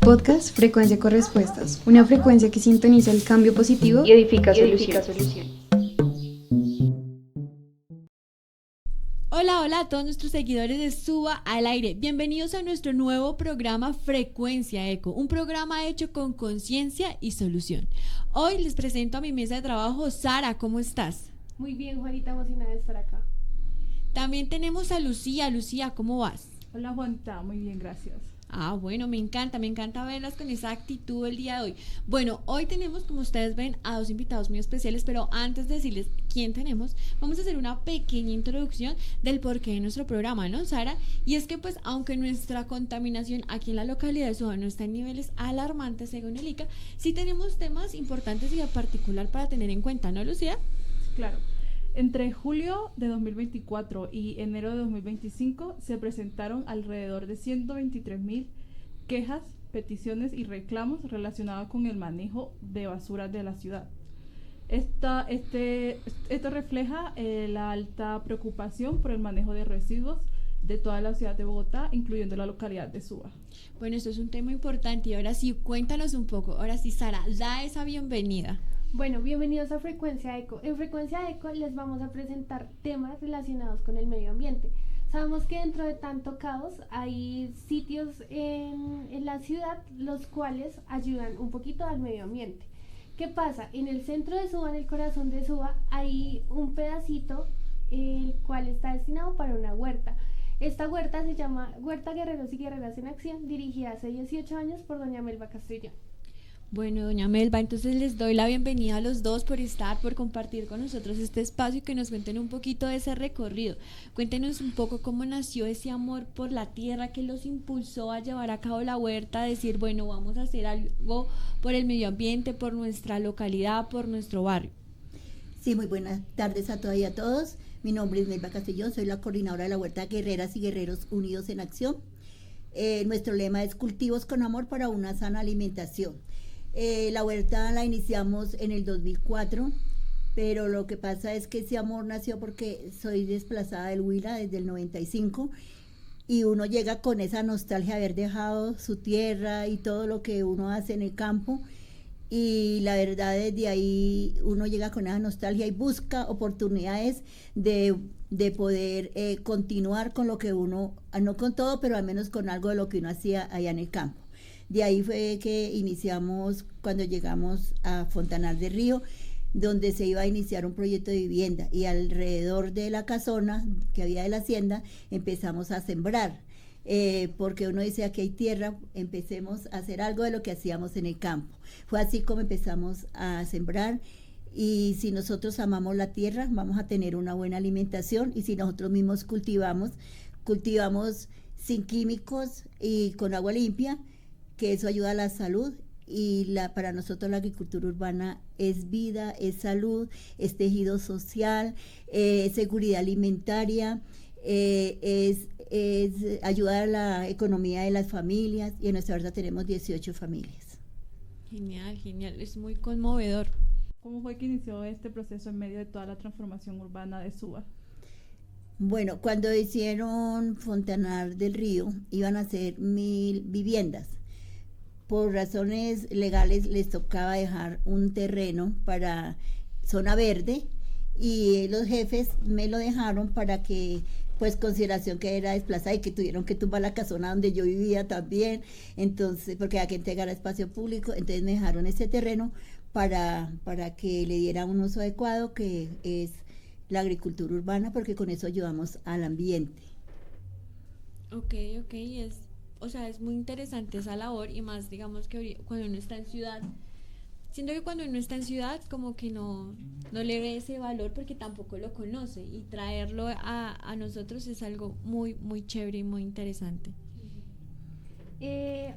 Podcast Frecuencia con Respuestas, una frecuencia que sintoniza el cambio positivo y edifica soluciones. Hola a todos nuestros seguidores de Suba al Aire. Bienvenidos a nuestro nuevo programa Frecuencia Eco, un programa hecho con conciencia y solución. Hoy les presento a mi mesa de trabajo. Sara, ¿cómo estás? Muy bien, Juanita, emocionada de estar acá. También tenemos a Lucía. Lucía, ¿cómo vas? Hola, Juanita, muy bien, gracias. Bueno, me encanta verlas con esa actitud el día de hoy. Bueno, hoy tenemos, como ustedes ven, a dos invitados muy especiales, pero antes de decirles quién tenemos, vamos a hacer una pequeña introducción del porqué de nuestro programa, ¿no, Sara? Y es que, pues, aunque nuestra contaminación aquí en la localidad de Suba no está en niveles alarmantes según el ICA, sí tenemos temas importantes y en particular para tener en cuenta, ¿no, Lucía? Claro. Entre julio de 2024 y enero de 2025 se presentaron alrededor de 123,000 quejas, peticiones y reclamos relacionados con el manejo de basura de la ciudad. Esto refleja la alta preocupación por el manejo de residuos de toda la ciudad de Bogotá, incluyendo la localidad de Suba. Bueno, esto es un tema importante y ahora sí, cuéntanos un poco. Ahora sí, Sara, da esa bienvenida. Bueno, bienvenidos a Frecuencia Eco. En Frecuencia Eco les vamos a presentar temas relacionados con el medio ambiente. Sabemos que dentro de tanto caos hay sitios en la ciudad los cuales ayudan un poquito al medio ambiente. ¿Qué pasa? En el centro de Suba, en el corazón de Suba, hay un pedacito el cual está destinado para una huerta. Esta huerta se llama Huerta Guerreros y Guerreras en Acción, dirigida hace 18 años por doña Melba Castrillón. Bueno, doña Melba, entonces les doy la bienvenida a los dos por compartir con nosotros este espacio y que nos cuenten un poquito de ese recorrido. Cuéntenos un poco cómo nació ese amor por la tierra que los impulsó a llevar a cabo la huerta, a decir, bueno, vamos a hacer algo por el medio ambiente, por nuestra localidad, por nuestro barrio. Sí, muy buenas tardes a todas y a todos. Mi nombre es Melba Castrillón, soy la coordinadora de la Huerta Guerreras y Guerreros Unidos en Acción. Nuestro lema es cultivos con amor para una sana alimentación. La huerta la iniciamos en el 2004, pero lo que pasa es que ese amor nació porque soy desplazada del Huila desde el 95 y uno llega con esa nostalgia de haber dejado su tierra y todo lo que uno hace en el campo, y la verdad desde ahí uno llega con esa nostalgia y busca oportunidades de poder continuar con lo que uno, no con todo, pero al menos con algo de lo que uno hacía allá en el campo. De ahí fue que iniciamos cuando llegamos a Fontanar del Río, donde se iba a iniciar un proyecto de vivienda, y alrededor de la casona que había de la hacienda empezamos a sembrar, porque uno dice, aquí hay tierra, empecemos a hacer algo de lo que hacíamos en el campo. Fue así como empezamos a sembrar, y si nosotros amamos la tierra vamos a tener una buena alimentación, y si nosotros mismos cultivamos sin químicos y con agua limpia, que eso ayuda a la salud, y para nosotros la agricultura urbana es vida, es salud, es tejido social, es seguridad alimentaria, es ayudar a la economía de las familias, y en nuestra huerta tenemos 18 familias. Genial, es muy conmovedor. ¿Cómo fue que inició este proceso en medio de toda la transformación urbana de Suba? Bueno, cuando hicieron Fontanar del Río iban a hacer 1,000 viviendas. Por razones legales les tocaba dejar un terreno para zona verde, y los jefes me lo dejaron para que, pues, consideración que era desplazada y que tuvieron que tumbar la casona donde yo vivía también, entonces, porque había que entregar a espacio público, entonces me dejaron ese terreno para que le diera un uso adecuado, que es la agricultura urbana, porque con eso ayudamos al ambiente. Ok, es muy interesante esa labor, y más, digamos, que cuando uno está en ciudad, siento que cuando uno está en ciudad como que no le ve ese valor porque tampoco lo conoce, y traerlo a nosotros es algo muy, muy chévere y muy interesante.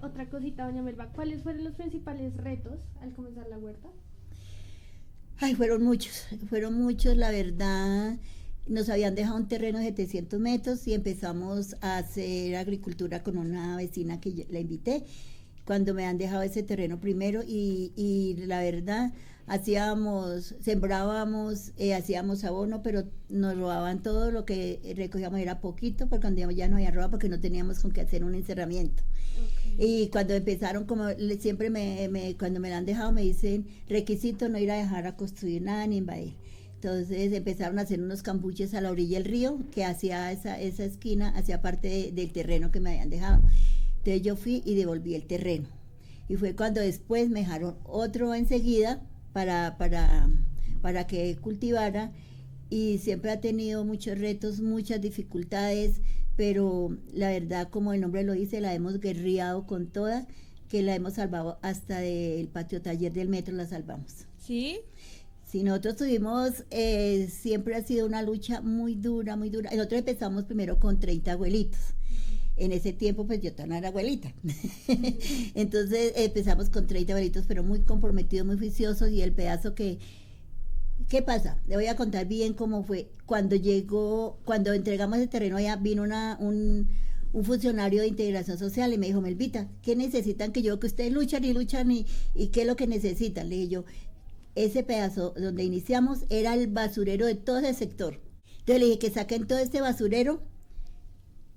Otra cosita, doña Melba, ¿cuáles fueron los principales retos al comenzar la huerta? Fueron muchos, la verdad. Nos habían dejado un terreno de 700 metros y empezamos a hacer agricultura con una vecina que la invité, cuando me han dejado ese terreno primero, y la verdad sembrábamos, hacíamos abono, pero nos robaban todo lo que recogíamos, era poquito, porque cuando ya no había roba porque no teníamos con qué hacer un encerramiento. Y cuando empezaron, siempre cuando me la han dejado, me dicen, requisito no ir a dejar a construir nada ni invadir. Entonces empezaron a hacer unos cambuches a la orilla del río, que hacía esa esquina, hacía parte del terreno que me habían dejado. Entonces yo fui y devolví el terreno. Y fue cuando después me dejaron otro enseguida para que cultivara, y siempre ha tenido muchos retos, muchas dificultades, pero la verdad, como el nombre lo dice, la hemos guerreado con toda, que la hemos salvado hasta del patio taller del metro, la salvamos. ¿Sí? Sí, nosotros tuvimos, siempre ha sido una lucha muy dura, muy dura. Nosotros empezamos primero con 30 abuelitos. En ese tiempo, pues yo todavía no era abuelita. Entonces empezamos con 30 abuelitos, pero muy comprometidos, muy juiciosos, y el pedazo ¿qué pasa? Le voy a contar bien cómo fue. Cuando entregamos el terreno allá, vino un funcionario de integración social y me dijo, Melvita, ¿qué necesitan? Que ustedes luchan y ¿qué es lo que necesitan? Le dije yo, ese pedazo donde iniciamos era el basurero de todo ese sector. Entonces le dije que saquen todo este basurero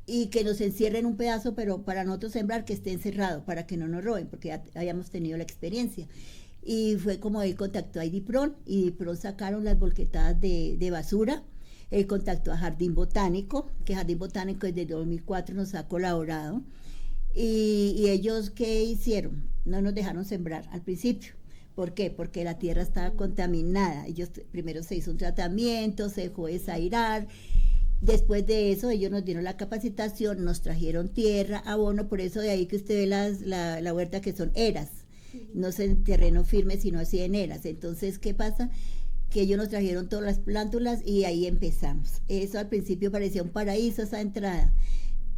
y que nos encierren un pedazo, pero para nosotros sembrar, que esté encerrado, para que no nos roben, porque ya habíamos tenido la experiencia. Y fue como él contactó a Idipron, y Idipron sacaron las volquetadas de basura. Él contactó a Jardín Botánico, que Jardín Botánico desde 2004 nos ha colaborado. Y ellos, ¿qué hicieron? No nos dejaron sembrar al principio. ¿Por qué? Porque la tierra estaba contaminada. Primero se hizo un tratamiento, se dejó desairar. Después de eso, ellos nos dieron la capacitación, nos trajeron tierra, abono, por eso de ahí que usted ve la huerta, que son eras, no es en terreno firme, sino así en eras. Entonces, ¿qué pasa? Que ellos nos trajeron todas las plántulas y ahí empezamos. Eso al principio parecía un paraíso, esa entrada.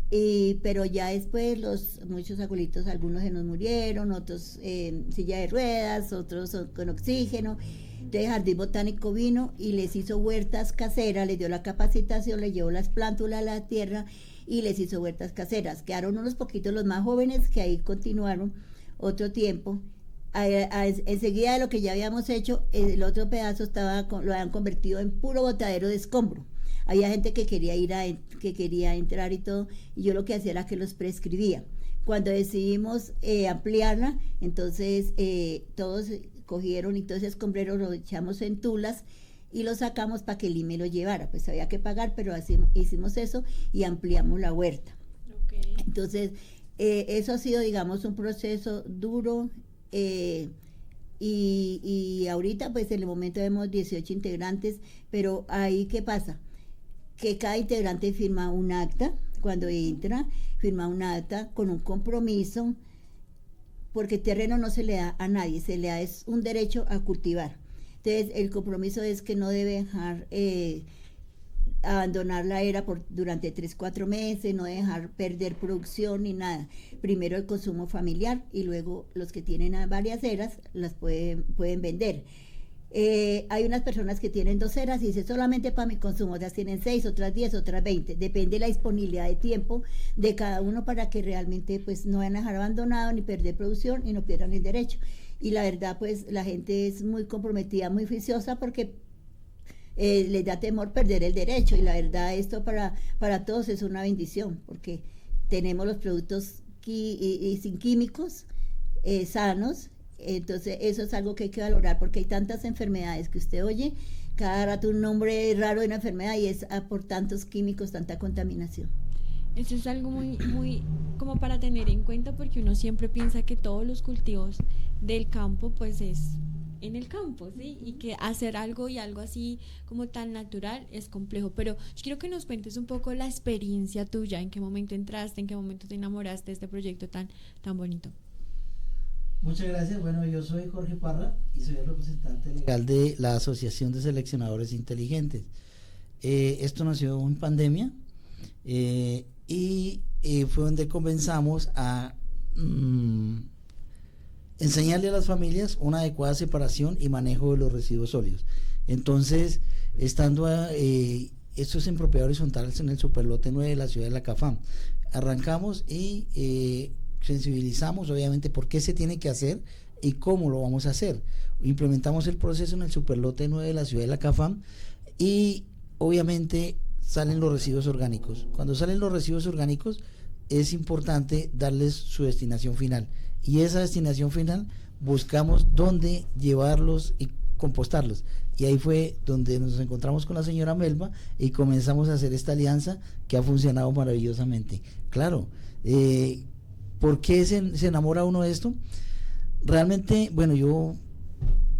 Pero ya después muchos abuelitos, algunos se nos murieron, otros en silla de ruedas, otros con oxígeno. Entonces Jardín Botánico vino y les hizo huertas caseras, les dio la capacitación, les llevó las plántulas a la tierra y les hizo huertas caseras. Quedaron unos poquitos los más jóvenes que ahí continuaron otro tiempo. Enseguida de lo que ya habíamos hecho, el otro pedazo lo habían convertido en puro botadero de escombro. Había gente que quería entrar y todo, y yo lo que hacía era que los prescribía. Cuando decidimos ampliarla, entonces todos cogieron y todo ese escombrero lo echamos en tulas y lo sacamos para que el IME lo llevara. Pues había que pagar, pero así hicimos eso y ampliamos la huerta. Okay. Entonces, eso ha sido, digamos, un proceso duro, y ahorita, pues en el momento vemos 18 integrantes, pero ahí, ¿qué pasa? Que cada integrante firma un acta, cuando entra, firma un acta con un compromiso, porque el terreno no se le da a nadie, es un derecho a cultivar. Entonces, el compromiso es que no debe dejar abandonar la era durante 3-4 meses, no dejar perder producción ni nada. Primero el consumo familiar y luego los que tienen varias eras las pueden vender. Hay unas personas que tienen 2 eras y dicen solamente para mi consumo, otras tienen 6, otras 10, otras 20, depende de la disponibilidad de tiempo de cada uno, para que realmente pues no vayan a dejar abandonado ni perder producción y no pierdan el derecho. Y la verdad, pues la gente es muy comprometida, muy juiciosa, porque les da temor perder el derecho, y la verdad esto para todos es una bendición, porque tenemos los productos y sin químicos, sanos. Entonces eso es algo que hay que valorar, porque hay tantas enfermedades que usted oye cada rato un nombre raro de una enfermedad, y es por tantos químicos, tanta contaminación. Eso es algo muy, muy como para tener en cuenta, porque uno siempre piensa que todos los cultivos del campo pues es en el campo, ¿sí? Y que hacer algo así como tan natural es complejo. Pero yo quiero que nos cuentes un poco la experiencia tuya, en qué momento entraste, en qué momento te enamoraste de este proyecto tan bonito. Muchas gracias. Bueno, yo soy Jorge Parra y soy el representante legal de la Asociación de Seleccionadores Inteligentes. Esto nació en pandemia, y fue donde comenzamos a enseñarle a las familias una adecuada separación y manejo de los residuos sólidos. Entonces, estando esto es en propiedad horizontal en el superlote 9 de la ciudad de La Cafam, arrancamos y sensibilizamos obviamente por qué se tiene que hacer y cómo lo vamos a hacer. Implementamos el proceso en el superlote 9 de la ciudad de La Cafam, y obviamente salen los residuos orgánicos. Cuando salen los residuos orgánicos, es importante darles su destinación final, y esa destinación final buscamos dónde llevarlos y compostarlos, y ahí fue donde nos encontramos con la señora Melba y comenzamos a hacer esta alianza que ha funcionado maravillosamente. Claro, ¿por qué se enamora uno de esto? Realmente, bueno, yo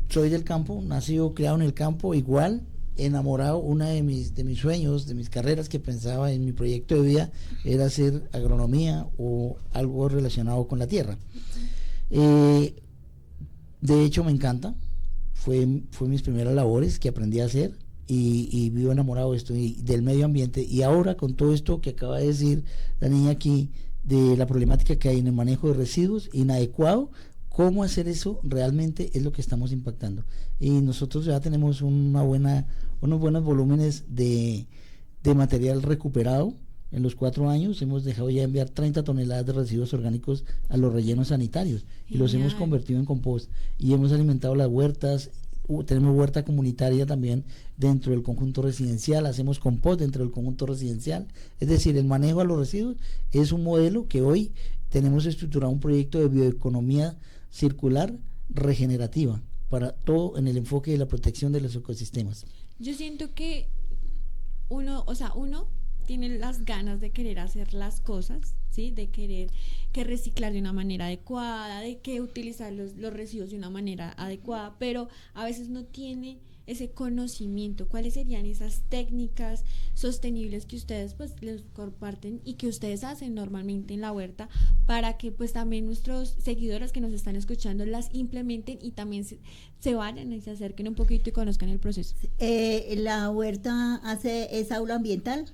soy del campo, nacido, criado en el campo, igual, enamorado. Una de mis sueños, de mis carreras que pensaba en mi proyecto de vida era hacer agronomía o algo relacionado con la tierra. De hecho me encanta, fue mis primeras labores que aprendí a hacer, y vivo enamorado de esto y del medio ambiente. Y ahora con todo esto que acaba de decir la niña aquí, de la problemática que hay en el manejo de residuos inadecuado, cómo hacer eso realmente es lo que estamos impactando. Y nosotros ya tenemos unos buenos volúmenes de material recuperado. En los 4 años hemos dejado ya enviar 30 toneladas de residuos orgánicos a los rellenos sanitarios y los hemos convertido en compost, y hemos alimentado las huertas. Tenemos huerta comunitaria también dentro del conjunto residencial, hacemos compost dentro del conjunto residencial. Es decir, el manejo a los residuos es un modelo que hoy tenemos estructurado, un proyecto de bioeconomía circular regenerativa para todo en el enfoque de la protección de los ecosistemas. Yo siento que uno tiene las ganas de querer hacer las cosas, ¿sí? De querer que reciclar de una manera adecuada, de que utilizar los residuos de una manera adecuada, pero a veces no tiene ese conocimiento. ¿Cuáles serían esas técnicas sostenibles que ustedes pues les comparten y que ustedes hacen normalmente en la huerta para que pues también nuestros seguidores que nos están escuchando las implementen y también se vayan y se acerquen un poquito y conozcan el proceso? La huerta es aula ambiental.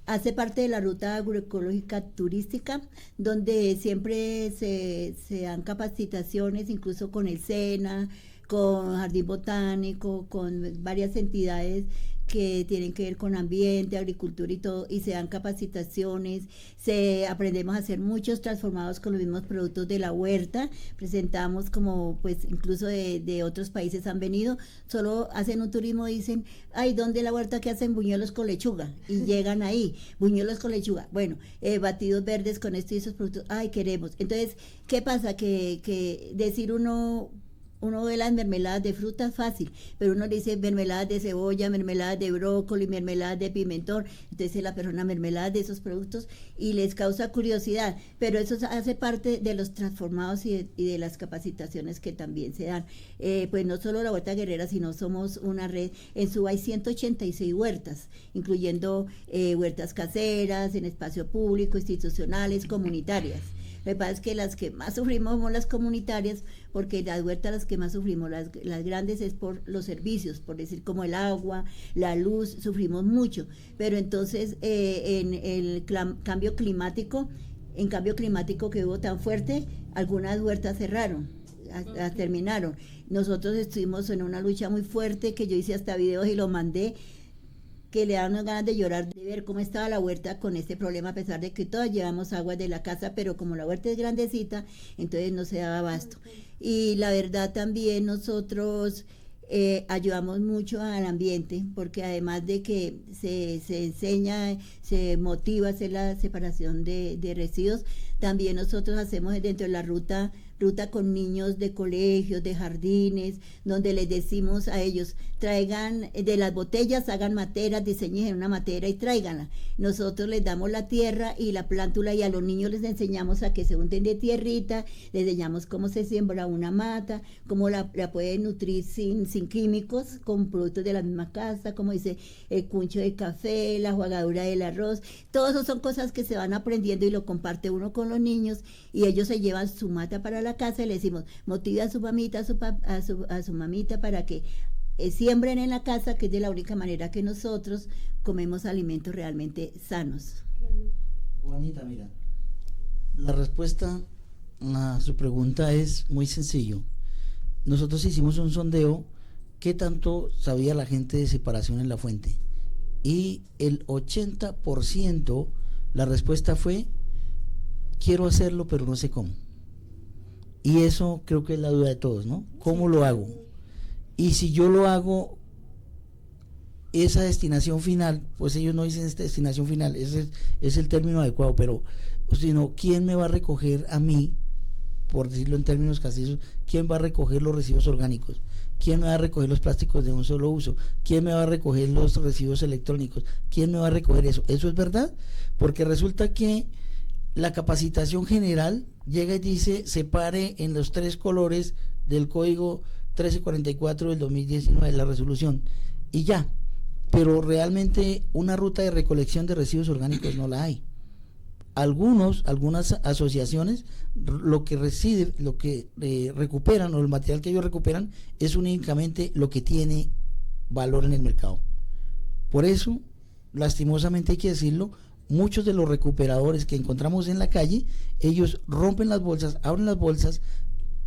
Hace parte de la ruta agroecológica turística, donde siempre se dan capacitaciones, incluso con el SENA, con Jardín Botánico, con varias entidades que tienen que ver con ambiente, agricultura y todo, y se dan capacitaciones, aprendemos a hacer muchos transformados con los mismos productos de la huerta, presentamos como pues incluso de otros países han venido, solo hacen un turismo, dicen, ay, ¿dónde la huerta que hacen buñuelos con lechuga? Y llegan ahí, buñuelos con lechuga, bueno, batidos verdes con esto y esos productos, ay, queremos. Entonces, ¿qué pasa? Que decir uno ve las mermeladas de frutas fácil, pero uno dice mermeladas de cebolla, mermeladas de brócoli, mermeladas de pimentón, entonces la persona mermeladas de esos productos y les causa curiosidad, pero eso hace parte de los transformados y de las capacitaciones que también se dan. Pues no solo la Huerta Guerrera, sino somos una red. En Suba hay 186 huertas, incluyendo huertas caseras, en espacio público, institucionales, comunitarias. Lo que pasa es que las que más sufrimos somos las comunitarias, porque las huertas las que más sufrimos, las grandes es por los servicios, por decir como el agua, la luz, sufrimos mucho. Pero entonces en el cambio climático que hubo tan fuerte, algunas huertas cerraron, las terminaron. Nosotros estuvimos en una lucha muy fuerte, que yo hice hasta videos y lo mandé, que le dan unas ganas de llorar, de ver cómo estaba la huerta con este problema, a pesar de que todas llevamos agua de la casa, pero como la huerta es grandecita, entonces no se daba abasto. Y la verdad también nosotros ayudamos mucho al ambiente, porque además de que se enseña, se motiva a hacer la separación de residuos, también nosotros hacemos dentro de la ruta con niños de colegios, de jardines, donde les decimos a ellos, traigan de las botellas, hagan materas, diseñen una matera y tráiganla. Nosotros les damos la tierra y la plántula, y a los niños les enseñamos a que se unten de tierrita, les enseñamos cómo se siembra una mata, cómo la pueden nutrir sin químicos, con productos de la misma casa, como dice el cuncho de café, la jugadura del arroz. Todo eso son cosas que se van aprendiendo y lo comparte uno con los niños, y ellos se llevan su mata para la casa y le decimos, motive a su mamita, a su mamita para que siembren en la casa, que es de la única manera que nosotros comemos alimentos realmente sanos. Juanita, mira, la respuesta a su pregunta es muy sencillo. Nosotros hicimos un sondeo, ¿qué tanto sabía la gente de separación en la fuente? Y el 80%, la respuesta fue, quiero hacerlo pero no sé cómo. Y eso creo que es la duda de todos, ¿no? ¿Cómo lo hago? Y si yo lo hago, esa destinación final, pues ellos no dicen esta destinación final, ese es el término adecuado, pero sino quién me va a recoger a mí, por decirlo en términos castizos, quién va a recoger los residuos orgánicos, quién me va a recoger los plásticos de un solo uso, quién me va a recoger los residuos electrónicos, quién me va a recoger eso. ¿Eso es verdad? Porque resulta que la capacitación general llega y dice separe en los 3 colores del código 1344 del 2019, la resolución, y ya, pero realmente una ruta de recolección de residuos orgánicos no la hay. Algunas asociaciones lo que recuperan, o el material que ellos recuperan, es únicamente lo que tiene valor en el mercado. Por eso, lastimosamente hay que decirlo, muchos de los recuperadores que encontramos en la calle, ellos rompen las bolsas, abren las bolsas,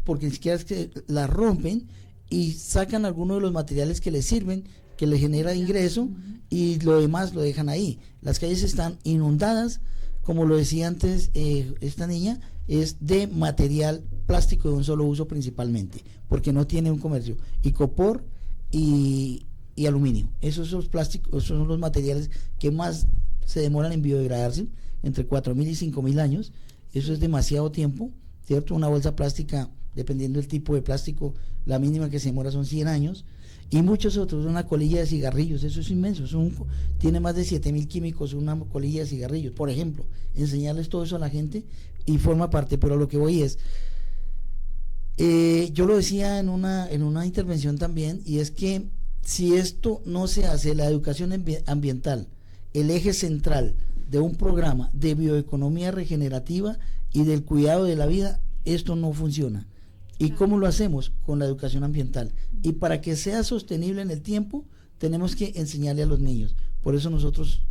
porque ni siquiera es que las rompen, y sacan algunos de los materiales que les sirven, que les genera ingreso, y lo demás lo dejan ahí. Las calles están inundadas, como lo decía antes esta niña, es de material plástico de un solo uso principalmente, porque no tiene un comercio, icopor y aluminio. Esos son los plásticos, son los materiales que más se demoran en biodegradarse, entre 4.000 y 5.000 años. Eso es demasiado tiempo, ¿cierto? Una bolsa plástica, dependiendo del tipo de plástico, la mínima que se demora son 100 años, y muchos otros. Una colilla de cigarrillos, eso es inmenso, tiene más de 7.000 químicos una colilla de cigarrillos, por ejemplo. Enseñarles todo eso a la gente y forma parte. Pero lo que voy es, yo lo decía en una intervención también, y es que si esto no se hace, la educación ambiental, el eje central de un programa de bioeconomía regenerativa y del cuidado de la vida, esto no funciona. ¿Y cómo lo hacemos? Con la educación ambiental. Y para que sea sostenible en el tiempo, tenemos que enseñarle a los niños. Por eso nosotros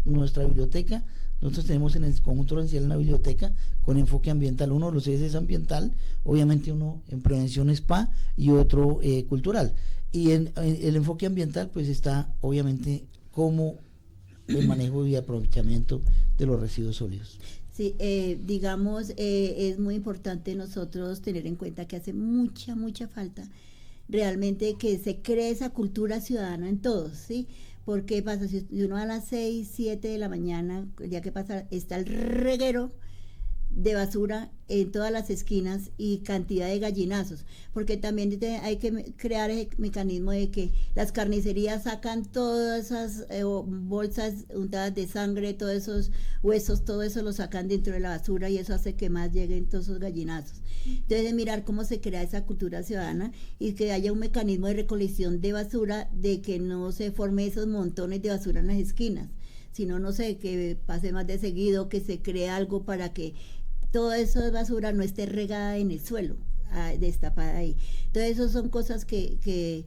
tenemos en el conjunto residencial una biblioteca con enfoque ambiental. Uno de los ejes es ambiental, obviamente uno en prevención SPA y otro cultural. Y en el enfoque ambiental pues está obviamente como el manejo y aprovechamiento de los residuos sólidos. Sí, es muy importante nosotros tener en cuenta que hace mucha falta realmente que se cree esa cultura ciudadana en todos, ¿sí? Porque pasa, si uno a las 6, 7 de la mañana, el día que pasa, está el reguero de basura en todas las esquinas y cantidad de gallinazos, porque también hay que crear el mecanismo de que las carnicerías sacan todas esas bolsas untadas de sangre, todos esos huesos, todo eso lo sacan dentro de la basura, y eso hace que más lleguen todos esos gallinazos. Entonces, de mirar cómo se crea esa cultura ciudadana y que haya un mecanismo de recolección de basura, de que no se forme esos montones de basura en las esquinas, sino, no sé, que pase más de seguido, que se cree algo para que toda esa basura no esté regada en el suelo, destapada ahí. Entonces, esas son cosas que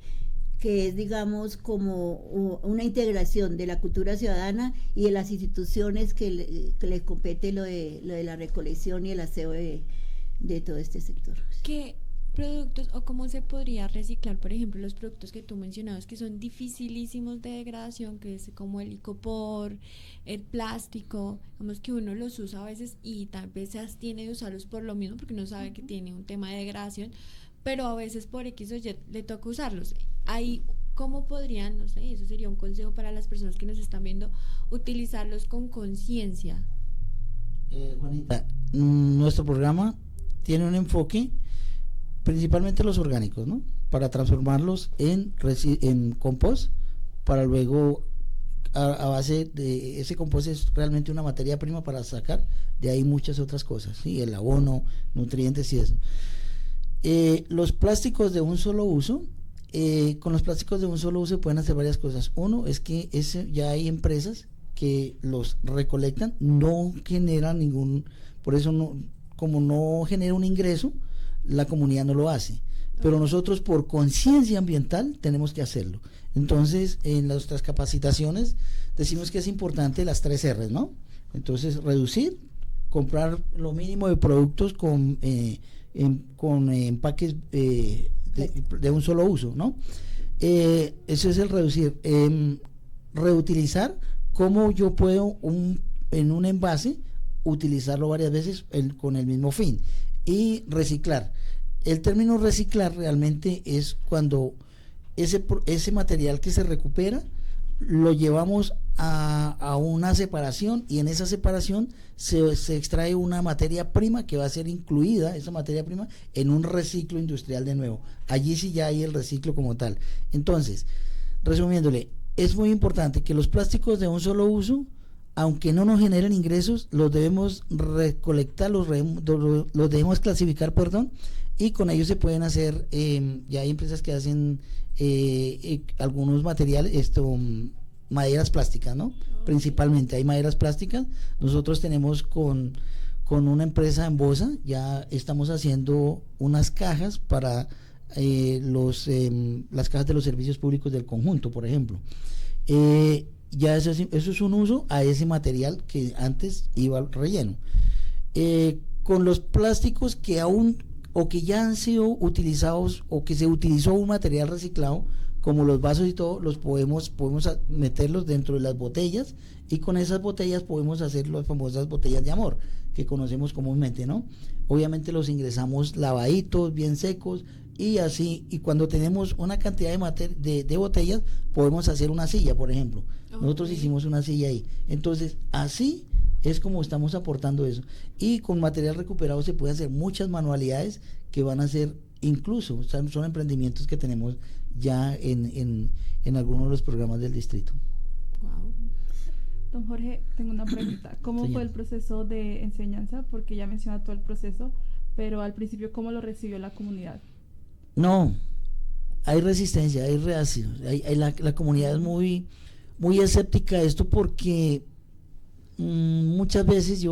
es, digamos, como una integración de la cultura ciudadana y de las instituciones que les compete lo de la recolección y el aseo de todo este sector. ¿Qué productos o cómo se podría reciclar, por ejemplo, los productos que tú mencionabas que son dificilísimos de degradación, que es como el icopor, el plástico, digamos que uno los usa a veces y tal vez se abstiene de usarlos por lo mismo, porque uno sabe que tiene un tema de degradación, pero a veces por X o Y le toca usarlos? Ahí, ¿cómo podrían, no sé, eso sería un consejo para las personas que nos están viendo, utilizarlos con conciencia? Juanita, nuestro programa tiene un enfoque principalmente los orgánicos, ¿no? Para transformarlos en compost, para luego a base de ese compost es realmente una materia prima para sacar de ahí muchas otras cosas, ¿sí? El abono, nutrientes y eso. Los plásticos de un solo uso, con los plásticos de un solo uso pueden hacer varias cosas. Uno es que ya hay empresas que los recolectan, no generan por eso como no genera un ingreso, la comunidad no lo hace, pero nosotros por conciencia ambiental tenemos que hacerlo. Entonces, en nuestras capacitaciones decimos que es importante las 3 R's, ¿no? Entonces, reducir, comprar lo mínimo de productos con empaques de un solo uso, ¿no? Eso es el reducir. Reutilizar, cómo yo puedo en un envase utilizarlo varias veces con el mismo fin. Y reciclar. El término reciclar realmente es cuando ese material que se recupera lo llevamos a una separación, y en esa separación se extrae una materia prima que va a ser incluida, esa materia prima, en un reciclo industrial de nuevo. Allí sí ya hay el reciclo como tal. Entonces, resumiéndole, es muy importante que los plásticos de un solo uso, aunque no nos generen ingresos, los debemos recolectar, los debemos clasificar, y con ellos se pueden hacer, ya hay empresas que hacen algunos materiales, maderas plásticas, ¿no? Principalmente hay maderas plásticas. Nosotros tenemos con una empresa en Bosa, ya estamos haciendo unas cajas para las cajas de los servicios públicos del conjunto, por ejemplo. Ya eso es un uso a ese material que antes iba al relleno. Con los plásticos que aún o que ya han sido utilizados o que se utilizó un material reciclado, como los vasos y todo, los podemos meterlos dentro de las botellas, y con esas botellas podemos hacer las famosas botellas de amor que conocemos comúnmente, ¿no? Obviamente los ingresamos lavaditos, bien secos, y así, y cuando tenemos una cantidad de botellas, podemos hacer una silla, por ejemplo. Nosotros hicimos una silla ahí. Entonces, así es como estamos aportando eso. Y con material recuperado se pueden hacer muchas manualidades que van a ser, incluso, o sea, son emprendimientos que tenemos ya en algunos de los programas del distrito. Wow. Don Jorge, tengo una pregunta. ¿Cómo fue el proceso de enseñanza? Porque ya menciona todo el proceso, pero al principio, ¿cómo lo recibió la comunidad? No, hay resistencia, hay reacción. La comunidad es muy escéptica a esto, porque muchas veces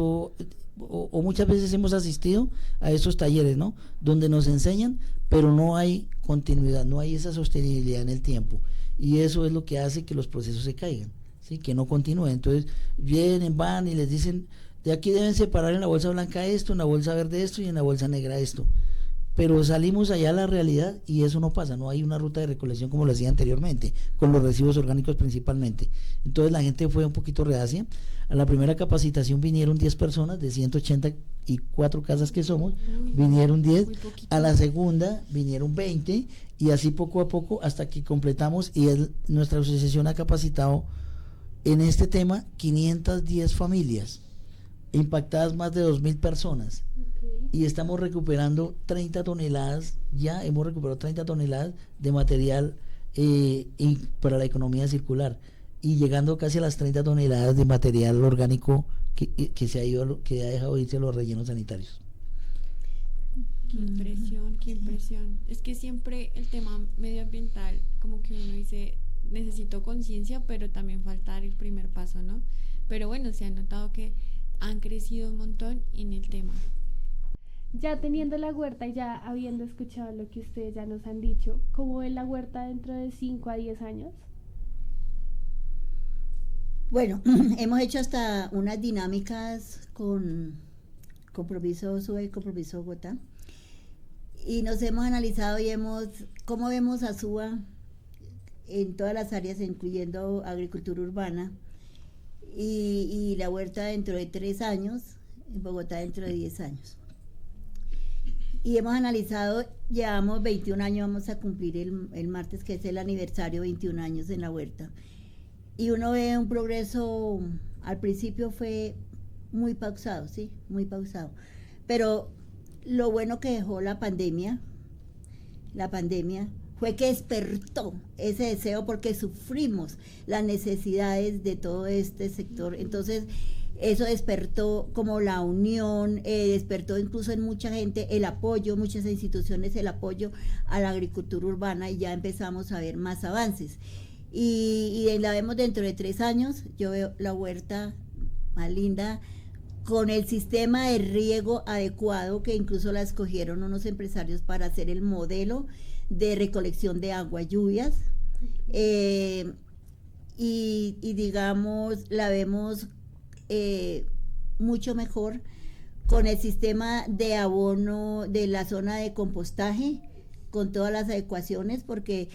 muchas veces hemos asistido a estos talleres, ¿no? Donde nos enseñan, pero no hay continuidad, no hay esa sostenibilidad en el tiempo, y eso es lo que hace que los procesos se caigan, ¿sí? Que no continúen. Entonces vienen, van y les dicen, de aquí deben separar en la bolsa blanca esto, en la bolsa verde esto y en la bolsa negra esto, pero salimos allá a la realidad y eso no pasa, no hay una ruta de recolección como lo hacía anteriormente, con los residuos orgánicos principalmente. Entonces la gente fue un poquito reacia. A la primera capacitación vinieron 10 personas, de 184 casas que somos, vinieron 10, a la segunda vinieron 20, y así poco a poco hasta que completamos, y nuestra asociación ha capacitado en este tema 510 familias, impactadas más de 2.000 personas. Y estamos recuperando 30 toneladas, ya hemos recuperado 30 toneladas de material para la economía circular, y llegando casi a las 30 toneladas de material orgánico que ha dejado irse a los rellenos sanitarios. Qué impresión, qué impresión. Es que siempre el tema medioambiental, como que uno dice, necesito conciencia, pero también falta dar el primer paso, ¿no? Pero bueno, se ha notado que han crecido un montón en el tema. Ya teniendo la huerta y ya habiendo escuchado lo que ustedes ya nos han dicho, ¿cómo ven la huerta dentro de 5 a 10 años? Bueno, hemos hecho hasta unas dinámicas con Compromiso SUBE y Compromiso Bogotá, y nos hemos analizado y cómo vemos a SUBA en todas las áreas, incluyendo agricultura urbana, y la huerta dentro de 3 años, en Bogotá dentro de 10 años. Y hemos analizado, llevamos 21 años, vamos a cumplir el martes, que es el aniversario, 21 años en la huerta. Y uno ve un progreso, al principio fue muy pausado, ¿sí? Muy pausado. Pero lo bueno que dejó la pandemia fue que despertó ese deseo, porque sufrimos las necesidades de todo este sector. Entonces, eso despertó como la unión, despertó incluso en mucha gente el apoyo, muchas instituciones el apoyo a la agricultura urbana, y ya empezamos a ver más avances. Y la vemos dentro de 3 años, yo veo la huerta más linda, con el sistema de riego adecuado, que incluso la escogieron unos empresarios para hacer el modelo de recolección de agua, lluvias, y digamos, la vemos mucho mejor con el sistema de abono de la zona de compostaje, con todas las adecuaciones, porque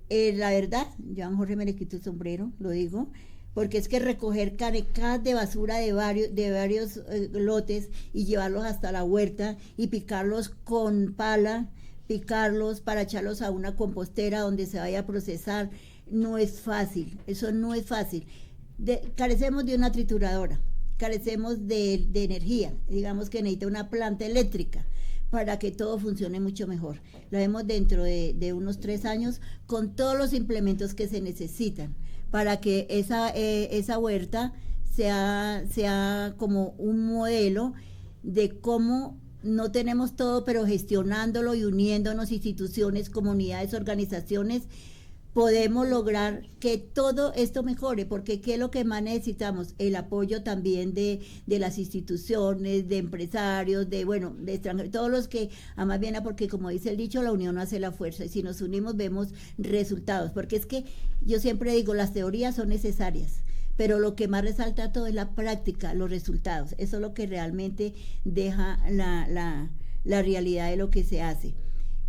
la verdad, yo a Jorge me le quito el sombrero, lo digo, porque es que recoger canecas de basura de varios lotes y llevarlos hasta la huerta y picarlos con pala, picarlos para echarlos a una compostera donde se vaya a procesar, no es fácil, eso no es fácil. carecemos de una trituradora, carecemos de energía, digamos que necesita una planta eléctrica para que todo funcione mucho mejor. Lo vemos dentro de unos 3 años con todos los implementos que se necesitan para que esa huerta sea como un modelo de cómo no tenemos todo, pero gestionándolo y uniéndonos instituciones, comunidades, organizaciones, podemos lograr que todo esto mejore, porque ¿qué es lo que más necesitamos? El apoyo también de las instituciones, de empresarios, de extranjeros, todos los que amas bien, porque como dice el dicho, la unión hace la fuerza, y si nos unimos vemos resultados, porque es que yo siempre digo, las teorías son necesarias, pero lo que más resalta todo es la práctica, los resultados, eso es lo que realmente deja la realidad de lo que se hace.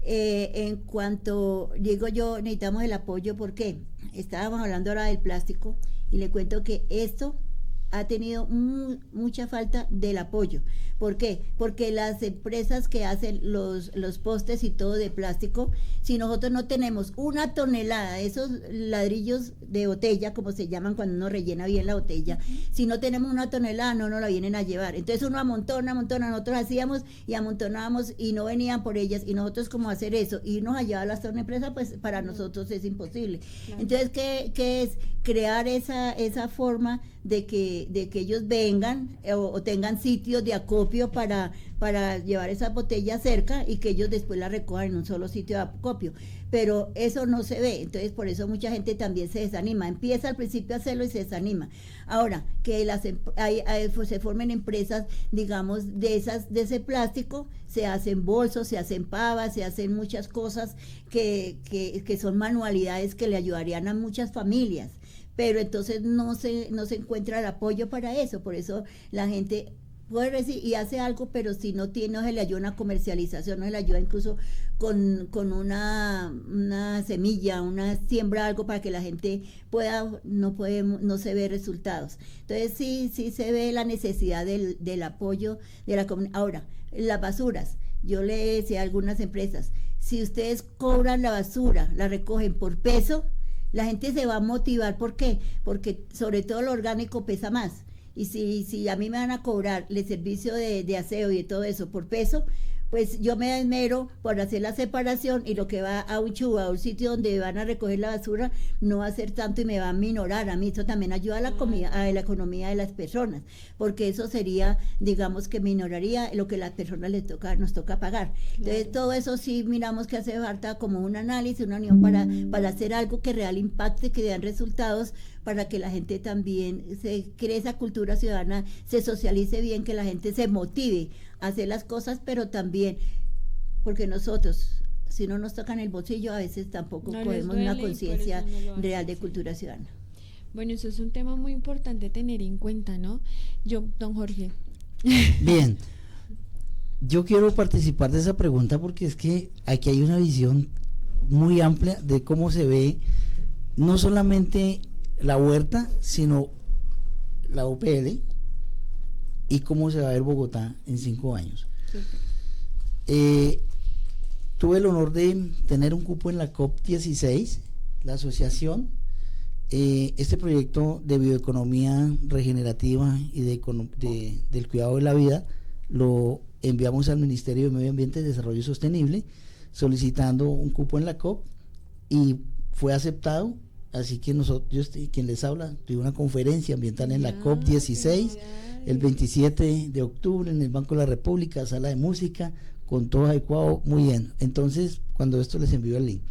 En cuanto digo yo, necesitamos el apoyo, porque estábamos hablando ahora del plástico y le cuento que esto ha tenido mucha falta del apoyo. ¿Por qué? Porque las empresas que hacen los postes y todo de plástico, si nosotros no tenemos 1 tonelada de esos ladrillos de botella, como se llaman cuando uno rellena bien la botella, si no tenemos 1 tonelada no nos la vienen a llevar. Entonces uno amontona, nosotros hacíamos y amontonábamos y no venían por ellas, y nosotros como hacer eso, irnos a llevarlas a una empresa, pues para nosotros es imposible. Claro. Entonces, ¿qué es? Crear esa forma de que ellos vengan o tengan sitios de acopio para llevar esa botella cerca y que ellos después la recojan en un solo sitio de acopio, pero eso no se ve. Entonces por eso mucha gente también se desanima, empieza al principio a hacerlo y se desanima. Ahora que se formen empresas, digamos, de ese plástico, se hacen bolsos, se hacen pavas, se hacen muchas cosas que son manualidades que le ayudarían a muchas familias, pero entonces no se encuentra el apoyo para eso. Por eso la gente puede recibir y hace algo, pero si no se le ayuda una comercialización, no se le ayuda incluso con una semilla, una siembra, algo para que la gente no se ve resultados. Entonces sí se ve la necesidad del apoyo de la comunidad. Ahora, las basuras, yo le decía a algunas empresas, si ustedes cobran la basura, la recogen por peso, la gente se va a motivar. ¿Por qué? Porque sobre todo lo orgánico pesa más. Y si a mí me van a cobrar el servicio de aseo y de todo eso por peso, pues yo me esmero por hacer la separación, y lo que va a un chuba, a un sitio donde van a recoger la basura, no va a ser tanto y me va a minorar a mí. Eso también ayuda a la economía de las personas, porque eso sería, digamos, que minoraría lo que las personas nos toca pagar. Entonces todo eso sí miramos que hace falta como un análisis, una unión para hacer algo que real impacte, que den resultados, para que la gente también se cree esa cultura ciudadana, se socialice bien, que la gente se motive a hacer las cosas, pero también porque nosotros, si no nos tocan el bolsillo, a veces tampoco podemos una conciencia real de cultura ciudadana. Bueno, eso es un tema muy importante tener en cuenta, ¿no? Don Jorge. Bien, yo quiero participar de esa pregunta porque es que aquí hay una visión muy amplia de cómo se ve no solamente la huerta, sino la UPL y cómo se va a ver Bogotá en 5 años. Tuve el honor de tener un cupo en la COP16, la asociación. Este proyecto de bioeconomía regenerativa y del cuidado de la vida lo enviamos al Ministerio de Medio Ambiente y Desarrollo Sostenible solicitando un cupo en la COP y fue aceptado. Así que quien les habla, tuve una conferencia ambiental en la COP16 el 27 de octubre en el Banco de la República, sala de música, con todo adecuado, muy bien. Entonces, cuando esto les envío el link.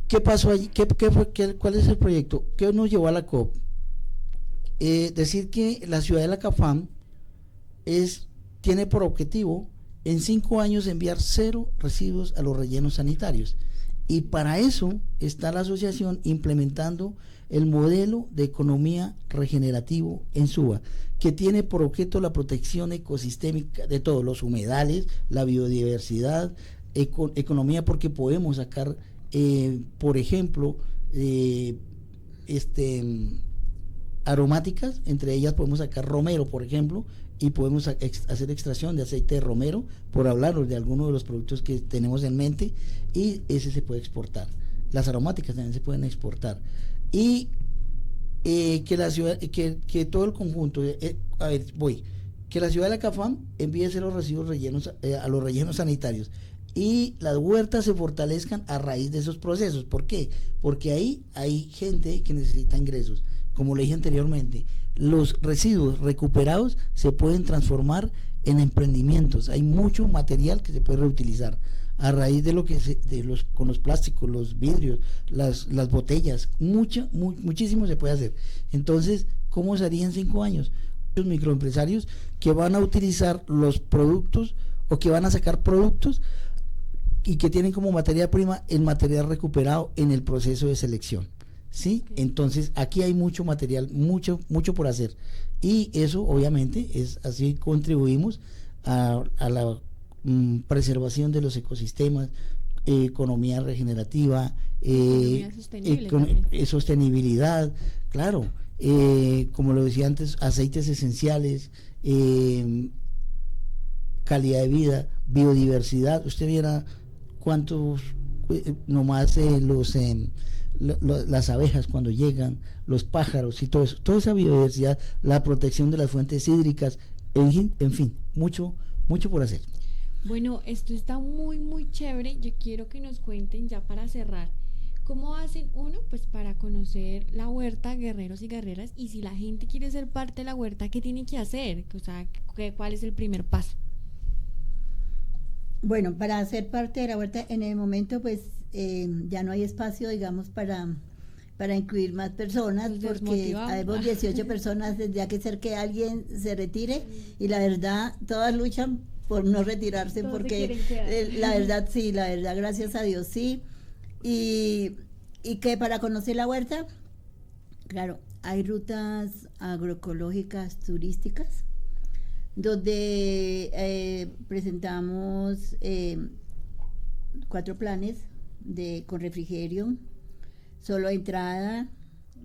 ¿Qué pasó allí? ¿Cuál es el proyecto? ¿Qué nos llevó a la COP? Decir que la ciudad de la CAFAM tiene por objetivo en 5 años enviar 0 residuos a los rellenos sanitarios. Y para eso está la asociación implementando el modelo de economía regenerativo en Suba, que tiene por objeto la protección ecosistémica de todos los humedales, la biodiversidad, economía, porque podemos sacar, por ejemplo, aromáticas, entre ellas podemos sacar romero, por ejemplo, y podemos hacer extracción de aceite de romero, por hablaros de algunos de los productos que tenemos en mente, y ese se puede exportar. Las aromáticas también se pueden exportar. y que la ciudad, que todo el conjunto, que la ciudad de la CAFAM envíe los residuos rellenos a los rellenos sanitarios y las huertas se fortalezcan a raíz de esos procesos. ¿Por qué? Porque ahí hay gente que necesita ingresos. Como le dije anteriormente, los residuos recuperados se pueden transformar en emprendimientos. Hay mucho material que se puede reutilizar a raíz de lo que con los plásticos, los vidrios, las botellas, muchísimo se puede hacer. Entonces, ¿cómo se haría en 5 años? Los microempresarios que van a utilizar los productos o que van a sacar productos y que tienen como materia prima el material recuperado en el proceso de selección, ¿sí? Okay. Entonces aquí hay mucho material, mucho por hacer, y eso obviamente es así, contribuimos a la preservación de los ecosistemas, economía regenerativa, sostenibilidad, claro, como lo decía antes, aceites esenciales, calidad de vida, biodiversidad. Usted viera cuántos nomás las abejas cuando llegan, los pájaros y todo eso, toda esa biodiversidad, la protección de las fuentes hídricas, en fin, mucho por hacer. Bueno, esto está muy chévere. Yo quiero que nos cuenten, ya para cerrar, ¿cómo hacen uno pues para conocer la huerta, guerreros y guerreras? Y si la gente quiere ser parte de la huerta, ¿qué tiene que hacer? O sea, ¿cuál es el primer paso? Bueno, para ser parte de la huerta, en el momento pues ya no hay espacio, digamos, para incluir más personas, porque hay 18 personas desde que ser que alguien se retire, y la verdad todas luchan por no retirarse, todos porque la verdad sí, la verdad gracias a Dios sí. Y que para conocer la huerta, claro, hay rutas agroecológicas turísticas donde presentamos 4 planes con refrigerio, solo entrada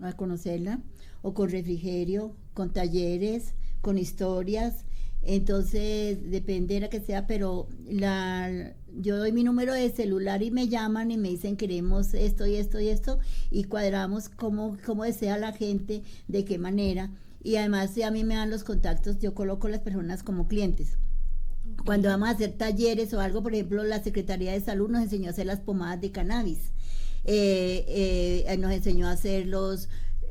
a conocerla, o con refrigerio, con talleres, con historias. Entonces depende de la que sea, pero yo doy mi número de celular y me llaman y me dicen queremos esto y esto y esto, y cuadramos cómo desea la gente, de qué manera. Y además, si a mí me dan los contactos, yo coloco a las personas como clientes. Okay. Cuando vamos a hacer talleres o algo, por ejemplo, la Secretaría de Salud nos enseñó a hacer las pomadas de cannabis, nos enseñó a hacer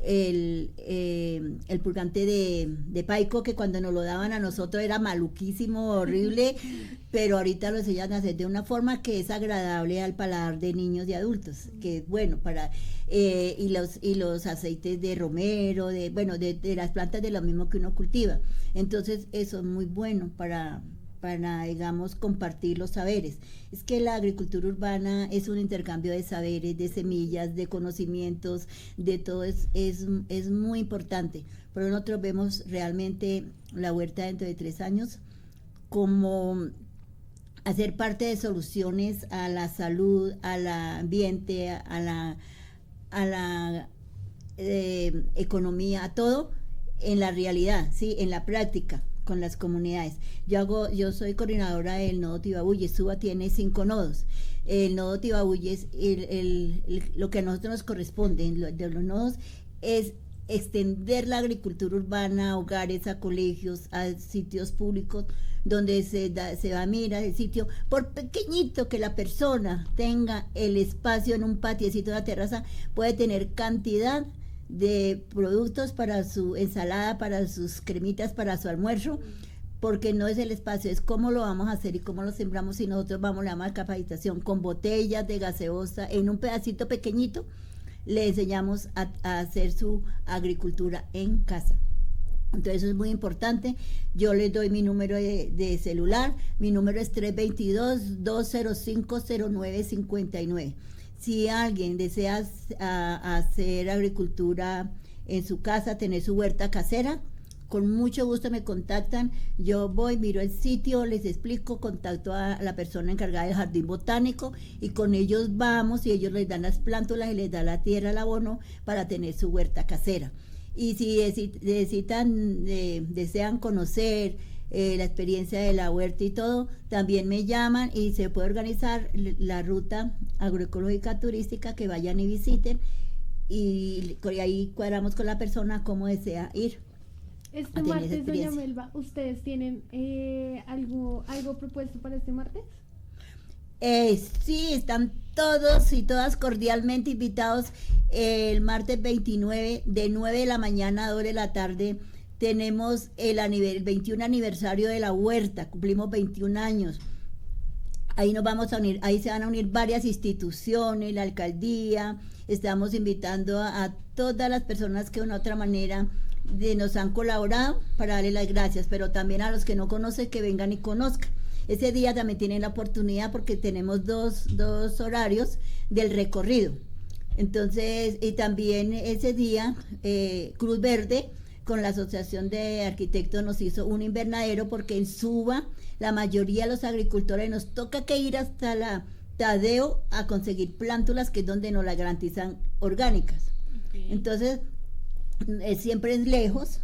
el purgante de paico, que cuando nos lo daban a nosotros era maluquísimo, horrible, pero ahorita lo enseñan a hacer de una forma que es agradable al paladar de niños y adultos, que es bueno para y los aceites de romero, de las plantas de lo mismo que uno cultiva. Entonces eso es muy bueno para digamos compartir los saberes. Es que la agricultura urbana es un intercambio de saberes, de semillas, de conocimientos, de todo, es muy importante. Pero nosotros vemos realmente la huerta dentro de 3 años como hacer parte de soluciones a la salud, al ambiente, a la economía, a todo en la realidad, ¿sí? En la práctica con las comunidades. Yo soy coordinadora del nodo Tibabuyes. Suba tiene 5 nodos. El nodo Tibabuyes, lo que a nosotros nos corresponde de los nodos es extender la agricultura urbana a hogares, a colegios, a sitios públicos, donde se va a mirar el sitio, por pequeñito que la persona tenga el espacio en un patiecito, una terraza, puede tener cantidad de productos para su ensalada, para sus cremitas, para su almuerzo, porque no es el espacio, es cómo lo vamos a hacer y cómo lo sembramos. Y nosotros vamos a la capacitación con botellas de gaseosa en un pedacito pequeñito, le enseñamos a hacer su agricultura en casa. Entonces eso es muy importante. Yo les doy mi número de celular, mi número es 322-205-0959. Si alguien desea hacer agricultura en su casa, tener su huerta casera, con mucho gusto me contactan. Yo voy, miro el sitio, les explico, contacto a la persona encargada del jardín botánico y con ellos vamos y ellos les dan las plántulas y les dan la tierra, el abono para tener su huerta casera. Y si desean conocer la experiencia de la huerta y todo, también me llaman y se puede organizar la ruta agroecológica turística, que vayan y visiten y ahí cuadramos con la persona cómo desea ir. Este a tener esa martes, doña experiencia. Melba, ¿ustedes tienen algo propuesto para este martes? Sí, están todos y todas cordialmente invitados el martes 29 de 9 de la mañana a 2 de la tarde. Tenemos el 21 aniversario de la huerta, cumplimos 21 años. Ahí nos vamos a unir, ahí se van a unir varias instituciones, la alcaldía. Estamos invitando a todas las personas que de una u otra manera nos han colaborado para darle las gracias, pero también a los que no conocen, que vengan y conozcan. Ese día también tienen la oportunidad porque tenemos dos horarios del recorrido. Entonces, y también ese día Cruz Verde con la Asociación de Arquitectos nos hizo un invernadero, porque en Suba la mayoría de los agricultores nos toca que ir hasta la Tadeo a conseguir plántulas, que es donde nos las garantizan orgánicas. Okay. Entonces, siempre es lejos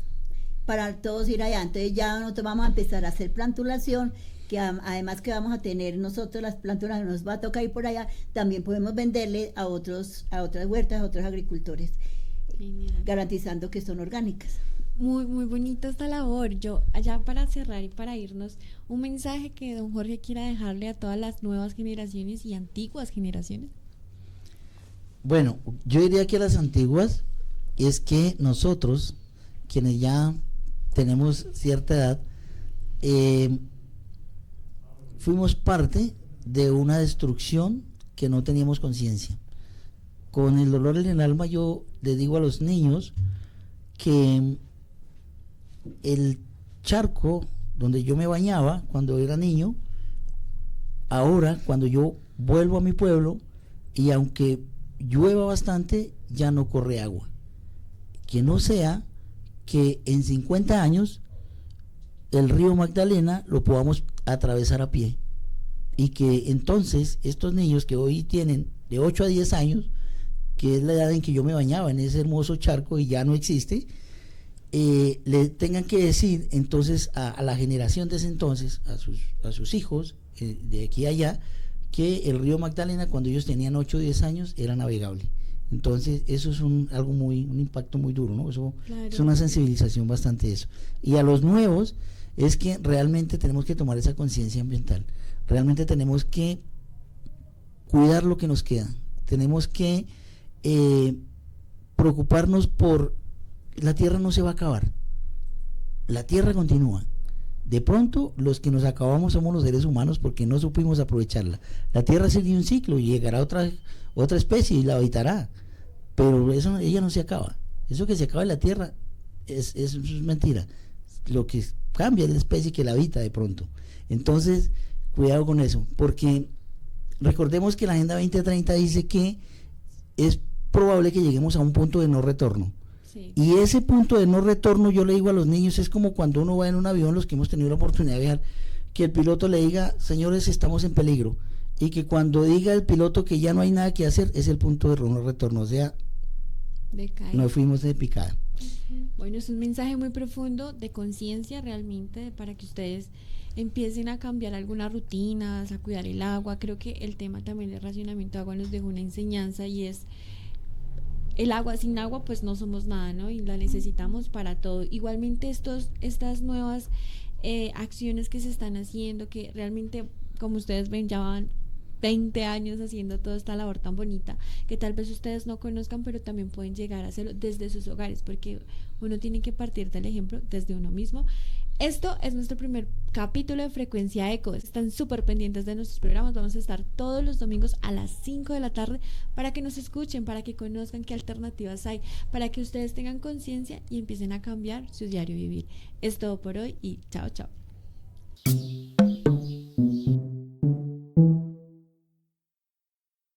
para todos ir allá. Entonces ya nosotros vamos a empezar a hacer plantulación, que además que vamos a tener nosotros las plántulas, nos va a tocar ir por allá, también podemos venderle a otras huertas, a otros agricultores, Genial. garantizando que son orgánicas. Muy, muy bonita esta labor. Yo, allá para cerrar y para irnos, un mensaje que don Jorge quiera dejarle a todas las nuevas generaciones y antiguas generaciones. Bueno, yo diría que las antiguas es que nosotros, quienes ya tenemos cierta edad, fuimos parte de una destrucción que no teníamos conciencia. Con el dolor en el alma yo le digo a los niños que el charco donde yo me bañaba cuando era niño, ahora cuando yo vuelvo a mi pueblo y aunque llueva bastante, ya no corre agua. Que no sea que en 50 años el río Magdalena lo podamos atravesar a pie, y que entonces estos niños que hoy tienen de 8 a 10 años, que es la edad en que yo me bañaba en ese hermoso charco y ya no existe, le tengan que decir entonces a la generación de ese entonces, a sus hijos de aquí a allá, que el río Magdalena cuando ellos tenían 8 o 10 años era navegable. Entonces eso es un impacto muy duro, ¿no? Eso Claro. es una sensibilización bastante de eso. Y a los nuevos es que realmente tenemos que tomar esa conciencia ambiental, realmente tenemos que cuidar lo que nos queda, tenemos que preocuparnos por la tierra. No se va a acabar, la tierra continúa. De pronto los que nos acabamos somos los seres humanos porque no supimos aprovecharla. La tierra sigue un ciclo y llegará otra especie y la habitará, pero ella no se acaba. Eso que se acaba en la tierra es mentira. Lo que cambia es la especie que la habita de pronto. Entonces cuidado con eso, porque recordemos que la Agenda 2030 dice que es probable que lleguemos a un punto de no retorno. Sí. Y ese punto de no retorno, yo le digo a los niños, es como cuando uno va en un avión, los que hemos tenido la oportunidad de viajar, que el piloto le diga, señores, estamos en peligro, y que cuando diga el piloto que ya no hay nada que hacer, es el punto de no retorno, o sea, nos fuimos de picada. Bueno, es un mensaje muy profundo de conciencia realmente para que ustedes empiecen a cambiar algunas rutinas, a cuidar el agua. Creo que el tema también del racionamiento de agua nos dejó una enseñanza, y es el agua. Sin agua pues no somos nada, ¿no? Y la necesitamos para todo. Igualmente estas nuevas acciones que se están haciendo, que realmente, como ustedes ven, ya van 20 años haciendo toda esta labor tan bonita, que tal vez ustedes no conozcan, pero también pueden llegar a hacerlo desde sus hogares, porque uno tiene que partir del ejemplo desde uno mismo. Esto es nuestro primer capítulo de Frecuencia Eco. Están súper pendientes de nuestros programas. Vamos a estar todos los domingos a las 5 de la tarde para que nos escuchen, para que conozcan qué alternativas hay, para que ustedes tengan conciencia y empiecen a cambiar su diario vivir. Es todo por hoy y chao, chao.